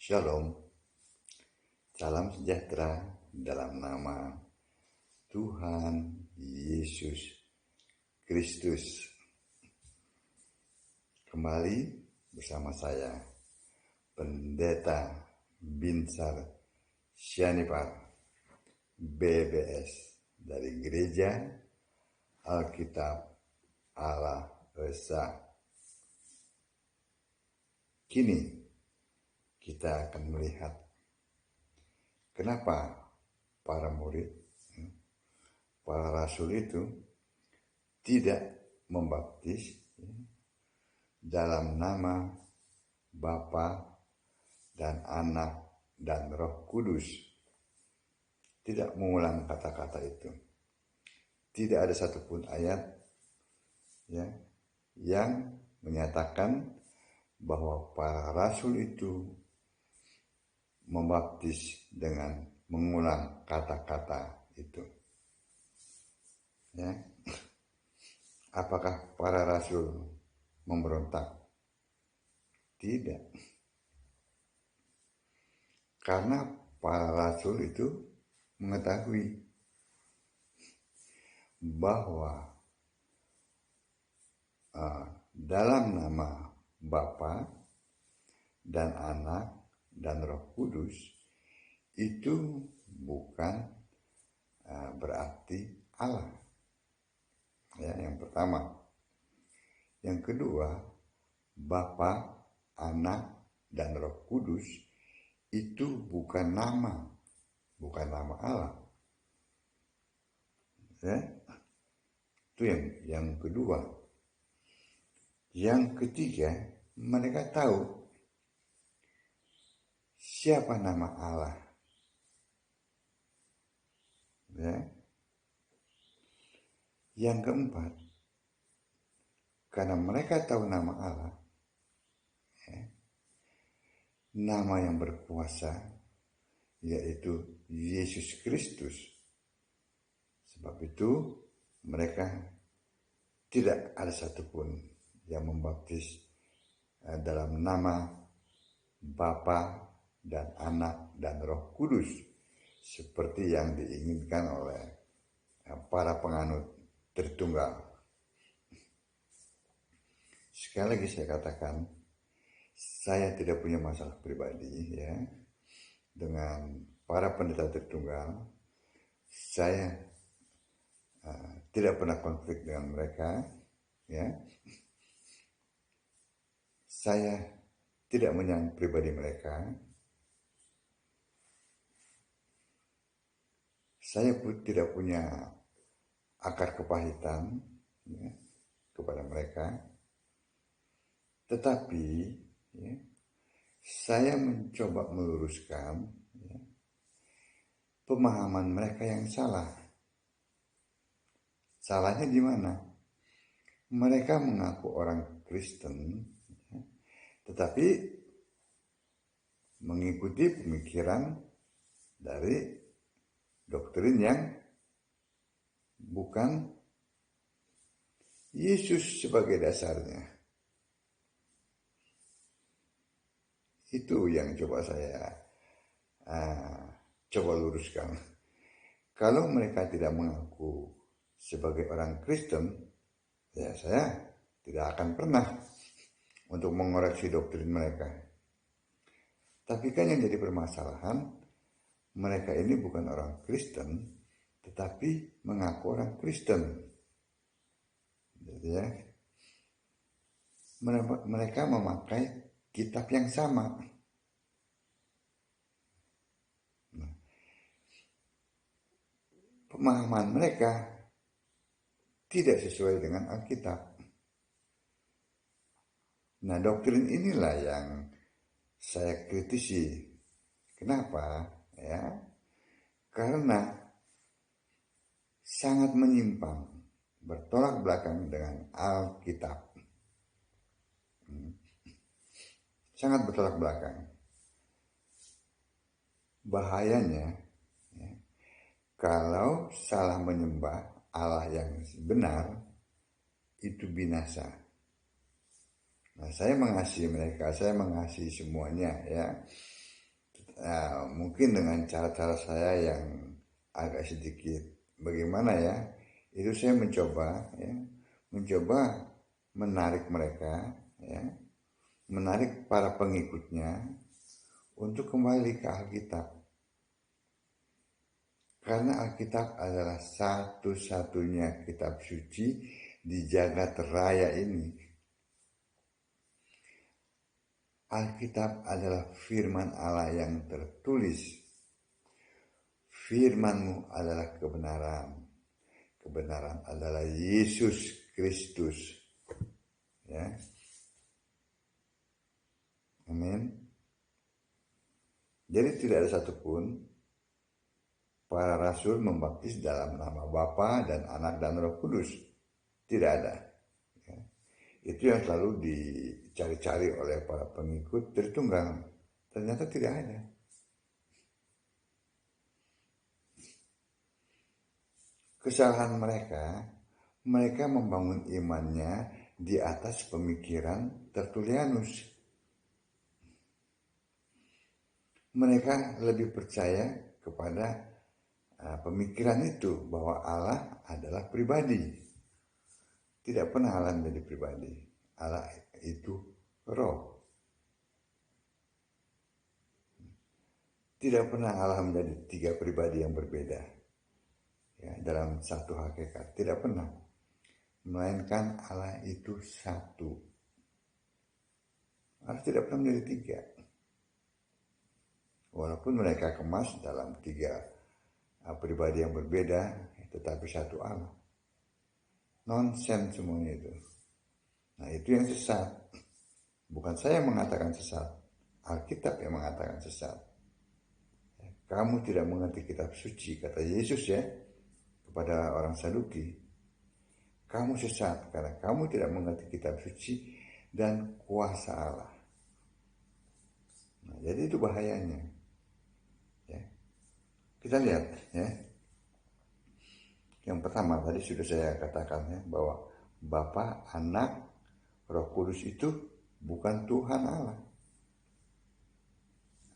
Shalom, salam sejahtera dalam nama Tuhan Yesus Kristus. Kembali bersama saya, Pendeta Binsar Syanipar, BBS dari Gereja Alkitab Allah Esa. Kini kita akan melihat kenapa para murid, para rasul itu tidak membaptis dalam nama Bapa dan Anak dan Roh Kudus. Tidak mengulang kata-kata itu. Tidak ada satupun ayat yang menyatakan bahwa para rasul itu membaptis dengan mengulang kata-kata itu. Apakah para rasul memberontak? Tidak. Karena para rasul itu mengetahui bahwa dalam nama Bapa dan Anak dan Roh Kudus itu bukan berarti Allah. Yang pertama. Yang kedua, Bapa, Anak dan Roh Kudus itu bukan nama Allah. Itu yang kedua. Yang ketiga, mereka tahu siapa nama Allah. Yang keempat, karena mereka tahu nama Allah, nama yang berkuasa, yaitu Yesus Kristus. Sebab itu mereka tidak ada satupun yang membaptis dalam nama Bapa dan Anak dan Roh Kudus seperti yang diinginkan oleh para penganut Tritunggal. Sekali lagi saya katakan, saya tidak punya masalah pribadi dengan para pendeta Tritunggal. Saya tidak pernah konflik dengan mereka. Saya tidak menyangka pribadi mereka. Saya pun tidak punya akar kepahitan kepada mereka. Tetapi saya mencoba meluruskan pemahaman mereka yang salah. Salahnya di mana? Mereka mengaku orang Kristen, tetapi mengikuti pemikiran dari doktrin yang bukan Yesus sebagai dasarnya. Itu yang coba saya coba luruskan. Kalau mereka tidak mengaku sebagai orang Kristen, saya tidak akan pernah untuk mengoreksi doktrin mereka. Tapi kan yang jadi permasalahan, mereka ini bukan orang Kristen, tetapi mengaku orang Kristen. Jadi mereka memakai kitab yang sama. Pemahaman mereka tidak sesuai dengan Alkitab. Nah, doktrin inilah yang saya kritisi. Kenapa? Karena sangat menyimpang, bertolak belakang dengan Alkitab. Sangat bertolak belakang. Bahayanya, kalau salah menyembah Allah yang benar, itu binasa. Nah, saya mengasihi mereka, saya mengasihi semuanya mungkin dengan cara-cara saya yang agak sedikit bagaimana ya, itu saya mencoba menarik mereka, ya, menarik para pengikutnya untuk kembali ke Alkitab. Karena Alkitab adalah satu-satunya kitab suci di jagat raya ini. Alkitab adalah firman Allah yang tertulis. Firman-Mu adalah kebenaran. Kebenaran adalah Yesus Kristus. Ya. Amin. Jadi tidak ada satupun para rasul membaptis dalam nama Bapa dan Anak dan Roh Kudus. Tidak ada. Ya. Itu yang selalu dicari-cari oleh para pengikut Tritunggal. Ternyata tidak ada. Kesalahan mereka membangun imannya di atas pemikiran Tertullianus. Mereka lebih percaya kepada pemikiran itu bahwa Allah adalah pribadi. Tidak pernah Allah menjadi pribadi. Allah itu roh. Tidak pernah Allah menjadi tiga pribadi yang berbeda. Ya, dalam satu hakikat. Tidak pernah. Melainkan Allah itu satu. Allah tidak pernah menjadi tiga. Walaupun mereka kemas dalam tiga pribadi yang berbeda, tetapi satu Allah. Nonsen semuanya itu. Nah, itu yang sesat. Bukan saya yang mengatakan sesat. Alkitab yang mengatakan sesat. Kamu tidak mengerti kitab suci, kata Yesus ya, kepada orang Saduki. Kamu sesat karena kamu tidak mengerti kitab suci dan kuasa Allah. Nah, jadi itu bahayanya. Ya. Kita lihat ya. Yang pertama tadi sudah saya katakan ya, bahwa Bapa, Anak, Roh Kudus itu bukan Tuhan Allah.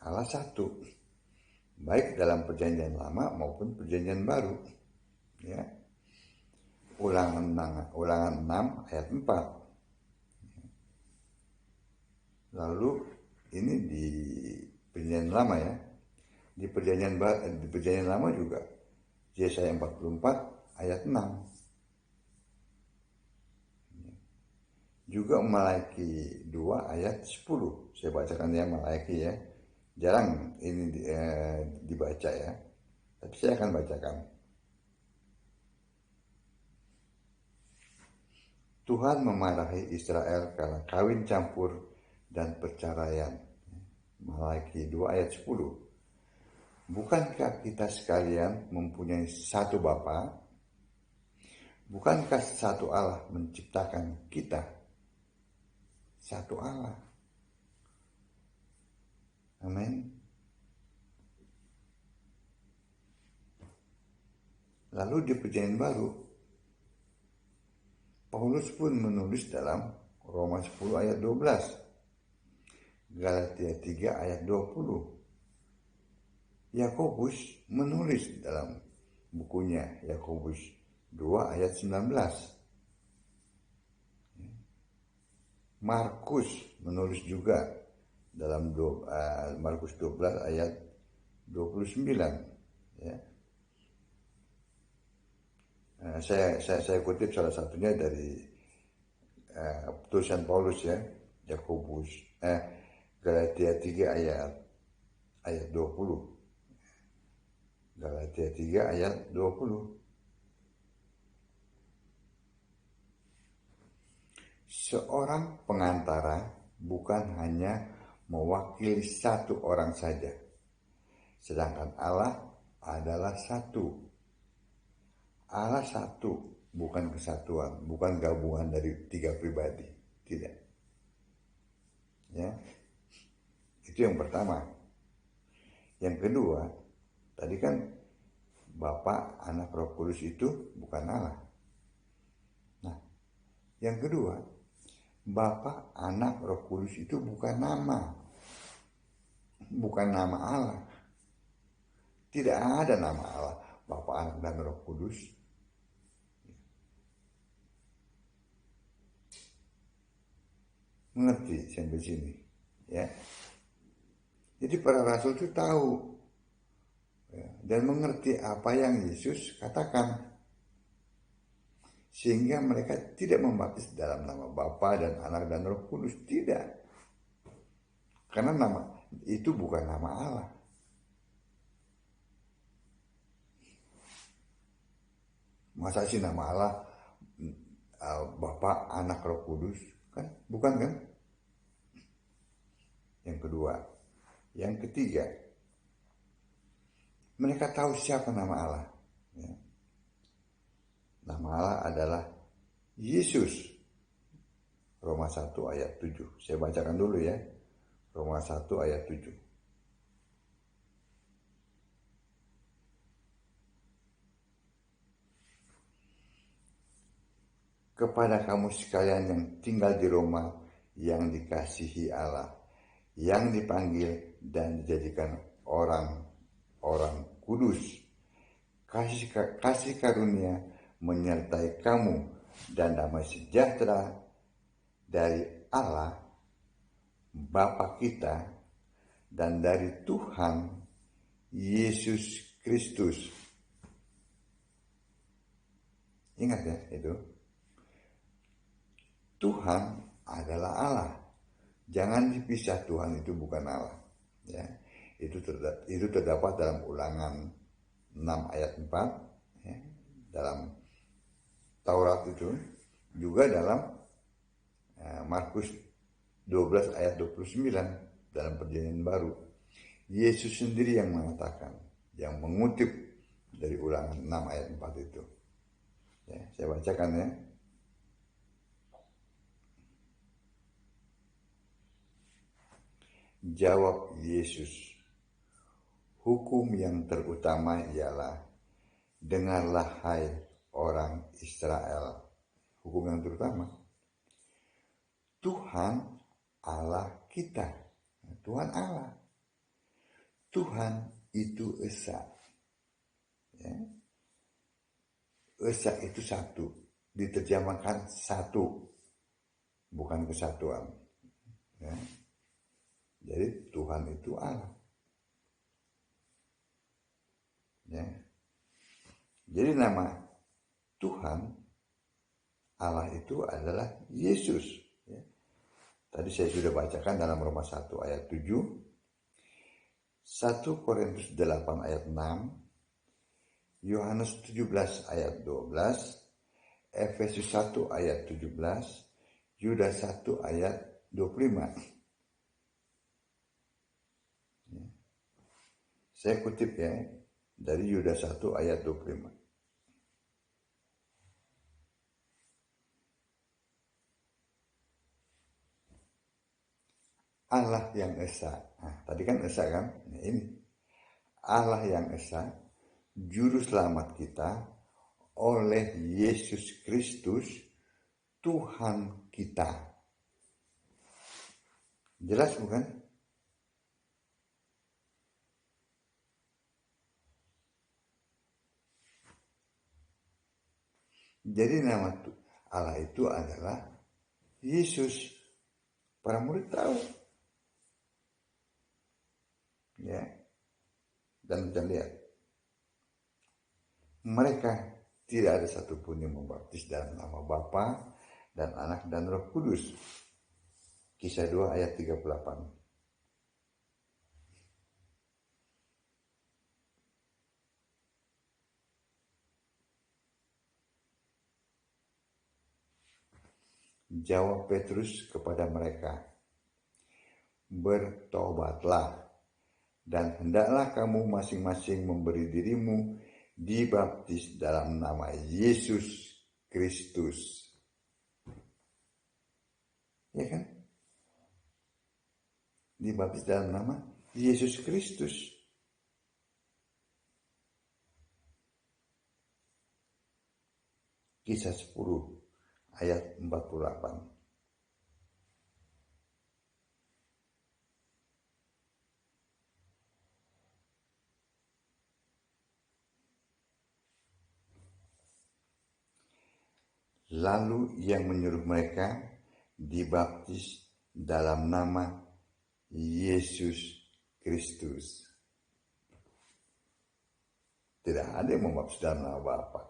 Allah satu. Baik dalam perjanjian lama maupun perjanjian baru. Ya. Ulangan 6 ayat 4. Lalu ini di perjanjian lama ya. Di perjanjian lama juga Yesaya 44 ayat 6. Juga Malaki 2 ayat 10. Saya bacakan ya Malaki ya. Jarang ini dibaca ya. Tapi saya akan bacakan. Tuhan memarahi Israel karena kawin campur dan perceraian. Malaki 2 ayat 10. Bukankah kita sekalian mempunyai satu Bapa? Bukankah satu Allah menciptakan kita? Satu Allah. Amin. Lalu di perjanjian baru, Paulus pun menulis dalam Roma 10 ayat 12, Galatia 3 ayat 20. Yakobus menulis dalam bukunya Yakobus 2 ayat 19. Markus menulis juga dalam Markus 12 ayat 29. Ya. Saya kutip salah satunya dari tulisan Paulus ya, Yakobus Galatia 3 ayat 20. Galatia 3 ayat 20. Seorang pengantara bukan hanya mewakili satu orang saja, sedangkan Allah adalah satu. Allah satu, bukan kesatuan, bukan gabungan dari tiga pribadi, tidak. Ya, itu yang pertama. Yang kedua, tadi kan Bapa, Anak, Roh Kudus itu bukan Allah. Nah, yang kedua, Bapa, Anak, Roh Kudus itu bukan nama. bukan nama Allah. Tidak ada nama Allah, Bapa, Anak, dan Roh Kudus. Mengerti sampai sini, ya. Jadi para rasul itu tahu, ya, dan mengerti apa yang Yesus katakan, sehingga mereka tidak membaptis dalam nama Bapa dan Anak dan Roh Kudus. Tidak, karena nama itu bukan nama Allah. Masa sih nama Allah Bapa, Anak, Roh Kudus? Kan bukan, kan? Yang kedua. Yang ketiga, mereka tahu siapa nama Allah, ya. Nama Allah adalah Yesus. Roma 1 ayat 7. Saya bacakan dulu, ya. Roma 1 ayat 7. Kepada kamu sekalian yang tinggal di Roma, yang dikasihi Allah, yang dipanggil dan dijadikan orang kudus, kasih karunia menyertai kamu dan damai sejahtera dari Allah Bapa kita dan dari Tuhan Yesus Kristus. Ingat, ya, itu Tuhan adalah Allah. Jangan dipisah, Tuhan itu bukan Allah, ya. Itu terdapat dalam Ulangan 6 ayat 4, ya. Dalam Taurat itu, juga dalam Markus 12 ayat 29 dalam Perjanjian Baru. Yesus sendiri yang mengatakan, yang mengutip dari Ulangan 6 ayat 4 itu, ya. Saya bacakan, ya. Jawab Yesus, hukum yang terutama ialah, dengarlah hai orang Israel. Hukum yang terutama, Tuhan Allah kita. Tuhan Allah. Tuhan itu Esa. Ya. Esa itu satu. Diterjemahkan satu, bukan kesatuan. Ya. Jadi Tuhan itu Allah. Ya. Jadi nama Tuhan Allah itu adalah Yesus. Ya. Tadi saya sudah bacakan dalam Roma 1 ayat 7, 1 Korintus 8 ayat 6, Yohanes 17 ayat 12, Efesus 1 ayat 17, Yudas 1 ayat 25. Saya kutip, ya, dari Yudas 1 ayat 25. Allah yang Esa. Nah, tadi kan Esa, kan? Nah, ini Allah yang Esa, juru selamat kita oleh Yesus Kristus Tuhan kita. Jelas bukan? Jadi nama Allah itu adalah Yesus. Para murid tahu, ya. Dan kita lihat, mereka tidak ada satupun yang membaptis dalam nama Bapa dan Anak dan Roh Kudus. Kisah 2 ayat 38. Jawab Petrus kepada mereka, bertobatlah, dan hendaklah kamu masing-masing memberi dirimu dibaptis dalam nama Yesus Kristus. Ya kan? Dibaptis dalam nama Yesus Kristus. Kisah 10 ayat 48. Lalu ia menyuruh mereka dibaptis dalam nama Yesus Kristus. Tidak ada yang membaptis dalam nama Bapa.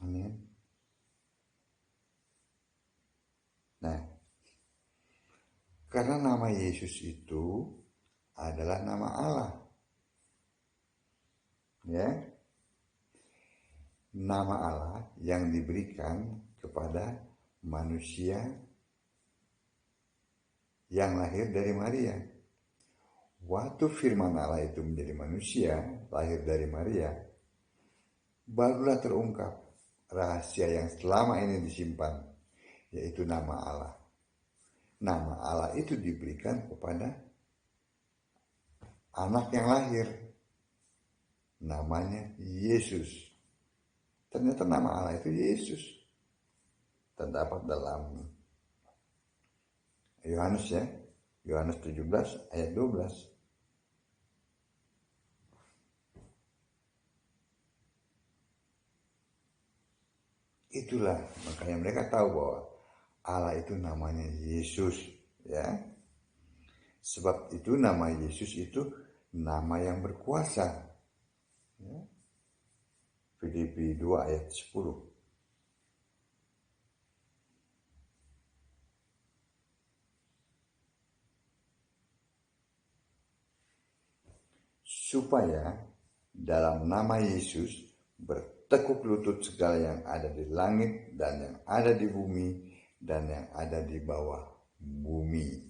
Amin. Nah, karena nama Yesus itu adalah nama Allah. Ya. Nama Allah yang diberikan kepada manusia yang lahir dari Maria. Waktu firman Allah itu menjadi manusia, lahir dari Maria, barulah terungkap rahasia yang selama ini disimpan, yaitu nama Allah. Nama Allah itu diberikan kepada anak yang lahir, namanya Yesus. Ternyata nama Allah itu Yesus. Terdapat dalam Yohanes ya, Yohanes 17 ayat 12. Itulah makanya mereka tahu bahwa Allah itu namanya Yesus, ya. Sebab itu nama Yesus itu nama yang berkuasa. Ya. Filipi 2 ayat 10. Supaya dalam nama Yesus bertekuk lutut segala yang ada di langit dan yang ada di bumi dan yang ada di bawah bumi.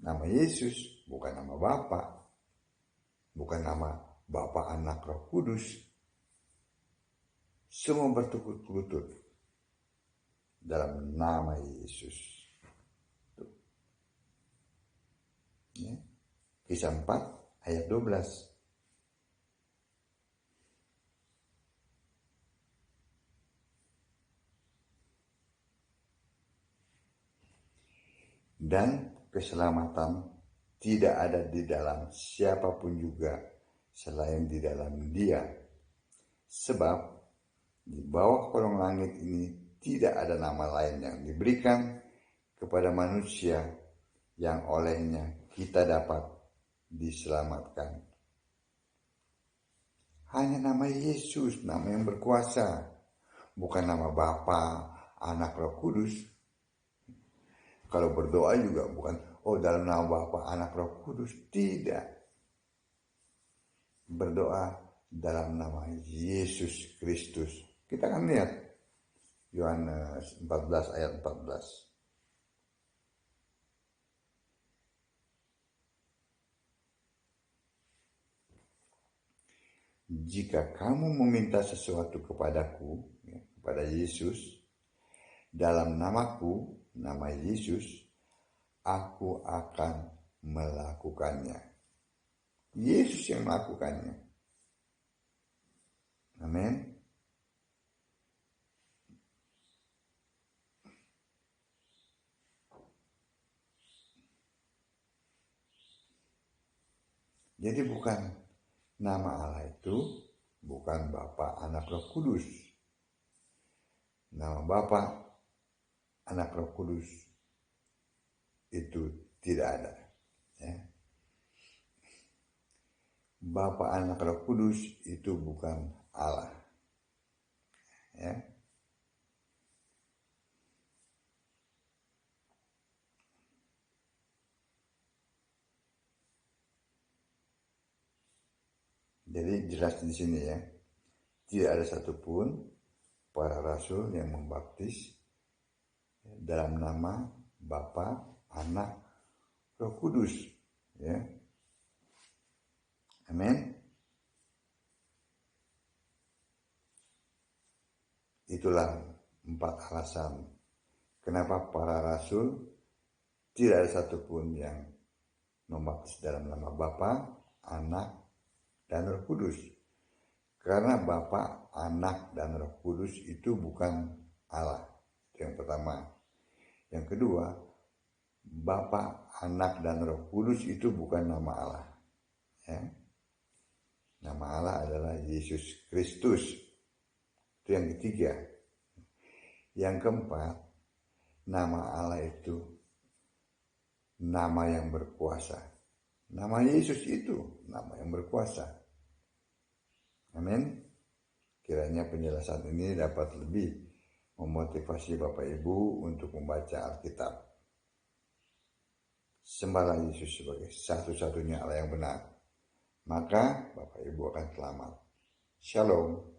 Nama Yesus bukan nama Bapa, bukan nama Bapa, Anak, Roh Kudus. Semua bertekuk lutut dalam nama Yesus. Ya. Kisah 4 ayat 12. Dan keselamatan tidak ada di dalam siapapun juga selain di dalam Dia. Sebab di bawah kolong langit ini tidak ada nama lain yang diberikan kepada manusia yang olehnya kita dapat diselamatkan. Hanya nama Yesus, nama yang berkuasa, bukan nama Bapa, Anak, Roh Kudus. Kalau berdoa juga bukan, dalam nama Bapa, Anak, Roh Kudus. Tidak. Berdoa dalam nama Yesus Kristus. Kita akan lihat Yohanes 14 ayat 14. Jika kamu meminta sesuatu kepadaku, ya, kepada Yesus, dalam namaku, nama Yesus, aku akan melakukannya. Yesus yang melakukannya. Amin. Jadi bukan nama Allah itu bukan Bapa, Anak, Roh Kudus. Nama Bapa, Anak, Roh Kudus itu tidak ada. Ya. Bapa, Anak, Roh Kudus itu bukan Allah. Ya. Jadi jelas di sini ya, tidak ada satupun para rasul yang membaptis dalam nama Bapa, Anak, Roh Kudus. Ya. Amin. Itulah 4 alasan kenapa para rasul tidak ada satupun yang membaptis dalam nama Bapa, Anak, dan Roh Kudus. Karena Bapa, Anak, dan Roh Kudus itu bukan Allah. Itu yang pertama. Yang kedua, Bapa, Anak, dan Roh Kudus itu bukan nama Allah. Ya. Nama Allah adalah Yesus Kristus. Itu yang ketiga. Yang keempat, nama Allah itu nama yang berkuasa. Nama Yesus itu nama yang berkuasa. Amin. Kiranya penjelasan ini dapat lebih memotivasi Bapak Ibu untuk membaca Alkitab. Sembahlah Yesus sebagai satu-satunya Allah yang benar. Maka Bapak Ibu akan selamat. Shalom.